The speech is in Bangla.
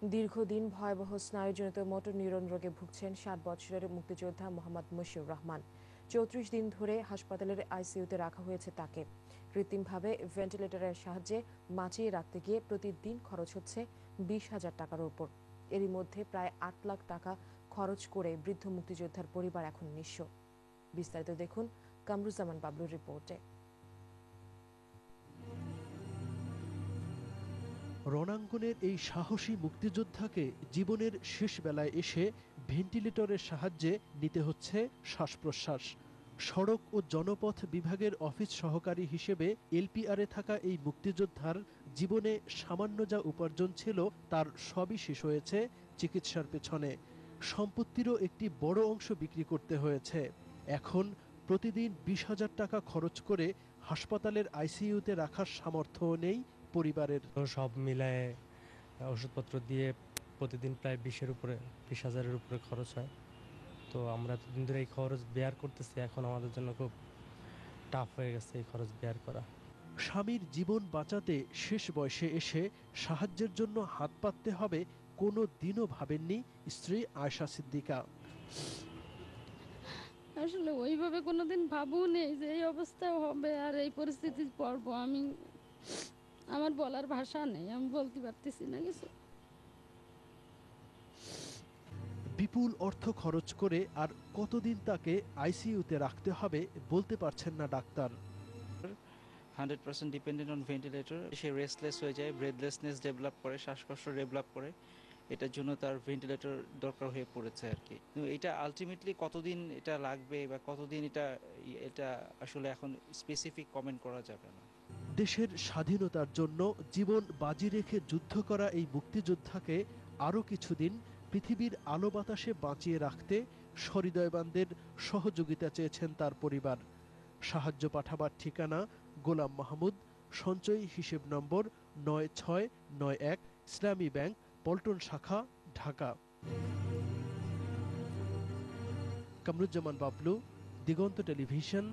দীর্ঘদিন ভয়াবহ স্নায়ুজনিত মোটর নিউরন রোগে ভুগছেন ৬০ বছরের মুক্তিযোদ্ধা মোহাম্মদ মশিউর রহমান। ৩৪ দিন ধরে হাসপাতালের আইসিইউতে রাখা হয়েছে তাকে। কৃত্রিমভাবে ভেন্টিলেটরের সাহায্যে বাঁচিয়ে রাখতে গিয়ে প্রতিদিন খরচ হচ্ছে ২০,০০০ টাকার উপর। এরই মধ্যে প্রায় ৮ লাখ টাকা খরচ করে বৃদ্ধ মুক্তিযোদ্ধার পরিবার এখন নিঃস্ব। বিস্তারিত দেখুন কামরুজ্জামান বাবলুর রিপোর্টে। রণাঙ্গনের এই সাহসী মুক্তিযোদ্ধাকে জীবনের শেষ বেলায় এসে ভেন্টিলেটরের সাহায্যে নিতে হচ্ছে শ্বাস প্রশ্বাস। সড়ক ও জনপথ বিভাগের অফিস সহকারী হিসেবে এলপিআরে থাকা এই মুক্তিযোদ্ধার জীবনে সামান্য যা উপার্জন ছিল তার সবই শেষ হয়েছে চিকিৎসার পেছনে। সম্পত্তিরও একটি বড় অংশ বিক্রি করতে হয়েছে। এখন প্রতিদিন ২০,০০০ টাকা খরচ করে হাসপাতালের আইসিইউতে রাখার সামর্থ্য নেই পরিবারের। সব মিলায়ে ওষুধপত্র দিয়ে প্রতিদিন প্রায় ২০,০০০-এর উপরে খরচ হয়। তো আমরা এতদিন ধরে এই খরচ বেয়ার করতেছি, এখন আমাদের জন্য খুব টাফ হয়ে গেছে এই খরচ বেয়ার করা। স্বামীর জীবন বাঁচাতে শেষ বয়সে এসে সাহায্যের জন্য হাত পাততে হবে কোনো দিনও ভাবেননি স্ত্রী আয়শা সিদ্দিকা। আসলে ওইভাবে কোনোদিন ভাবও নেই যে এই অবস্থা হবে আর এই পরিস্থিতি পড়বো। আমার বলার ভাষা নেই, আমি বলতে পারতেছি না কিছু। বিপুল অর্থ খরচ করে আর কতদিন তাকে আইসিইউতে রাখতে হবে বলতে পারছেন না doctor. 100% dependent on ventilator. Say restless হয়ে যায়, ব্রেথলেসনেস ডেভেলপ করে, শ্বাসকষ্ট ডেভেলপ করে। এটার জন্য তার ভেন্টিলেটর দরকার হয়ে পড়েছে আর কি। এটা আলটিমেটলি কতদিন এটা লাগবে বা কতদিন এটা আসলে এখন স্পেসিফিক কমেন্ট করা যাবে না। দেশের স্বাধীনতার জন্য জীবন বাজি রেখে যুদ্ধ করা এই মুক্তিযোদ্ধাকে আরও কিছুদিন পৃথিবীর আলো বাতাসে বাঁচিয়ে রাখতে সহৃদয়বানদের সহযোগিতা চেয়েছেন তার পরিবার। সাহায্য পাঠাবার ঠিকানা গোলাম মাহমুদ, সঞ্চয়ী হিসেব নম্বর 9691, ইসলামী ব্যাংক, পল্টন শাখা, ঢাকা। কামরুজ্জামান বাবলু, দিগন্ত টেলিভিশন,